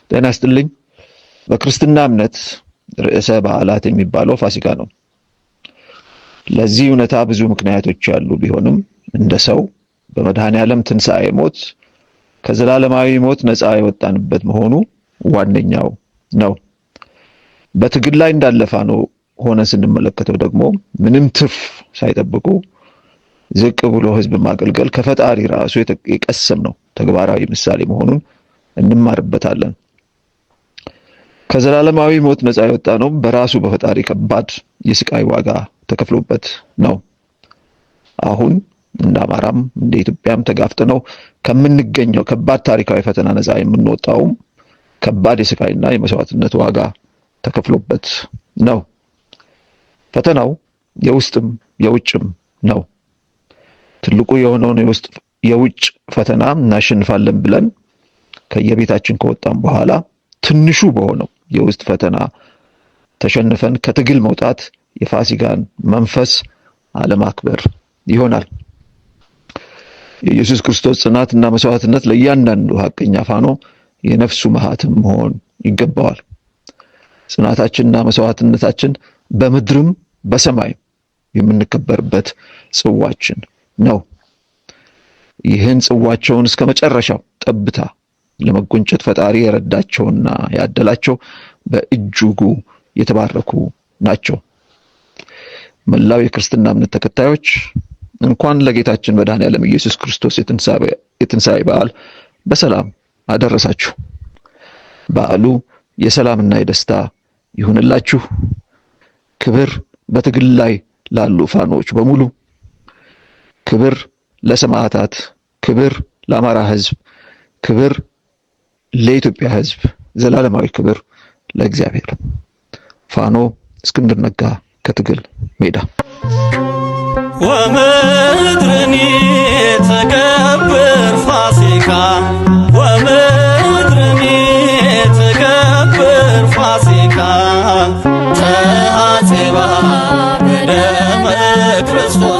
ጤና ይስጥልኝ። በክርስትና እምነት ርዕሰ በዓላት የሚባለው ፋሲካ ነው። ለዚህ እውነታ ብዙ ምክንያቶች ያሉ ቢሆንም እንደ ሰው በመድኃኔዓለም ትንሣኤ ሞት ከዘላለማዊ ሞት ነፃ የወጣንበት መሆኑ ዋነኛው ነው። በትግል ላይ እንዳለ ፋኖ ሆነ ስንመለከተው ደግሞ ምንም ትርፍ ሳይጠብቁ ዝቅ ብሎ ህዝብ ማገልገል ከፈጣሪ ራሱ የቀሰምነው ተግባራዊ ምሳሌ መሆኑን እንማርበታለን። ከዘላለማዊ ሞት ነፃ የወጣነው በራሱ በፈጣሪ ከባድ የስቃይ ዋጋ ተከፍሎበት ነው። አሁን እንደ አማራም እንደ ኢትዮጵያም ተጋፍጠነው ከምንገኘው ከባድ ታሪካዊ ፈተና ነፃ የምንወጣውም ከባድ የስቃይና የመስዋዕትነት ዋጋ ተከፍሎበት ነው። ፈተናው የውስጥም የውጭም ነው። ትልቁ የሆነውን የውጭ ፈተና እናሸንፋለን ብለን ከየቤታችን ከወጣን በኋላ ትንሹ በሆነው የውስጥ ፈተና ተሸንፈን ከትግል መውጣት የፋሲካን መንፈስ አለማክበር ይሆናል። የኢየሱስ ክርስቶስ ጽናትና መስዋዕትነት ለእያንዳንዱ ሐቀኛ ፋኖ የነፍሱ ማህተም መሆን ይገባዋል። ጽናታችንና መስዋዕትነታችን በምድርም በሰማይም የምንከበርበት ጽዋችን ነው። ይህን ጽዋቸውን እስከ መጨረሻው ጠብታ ለመጎንጨት ፈጣሪ የረዳቸውና ያደላቸው በእጅጉ የተባረኩ ናቸው። መላው የክርስትና እምነት ተከታዮች እንኳን ለጌታችን መድኃኔዓለም ኢየሱስ ክርስቶስ የትንሣኤ በዓል በሰላም አደረሳችሁ። በዓሉ የሰላምና የደስታ ይሁንላችሁ። ክብር በትግል ላይ ላሉ ፋኖች በሙሉ፣ ክብር ለሰማዕታት፣ ክብር ለአማራ ሕዝብ፣ ክብር ለኢትዮጵያ ሕዝብ፣ ዘላለማዊ ክብር ለእግዚአብሔር። ፋኖ እስክንድር ነጋ ከትግል ሜዳ። ወምድርኒ ተከብር ፋሲካ ወምድርኒ ተከብር ፋሲካ ተሐጽባ በደመ ክርስቶስ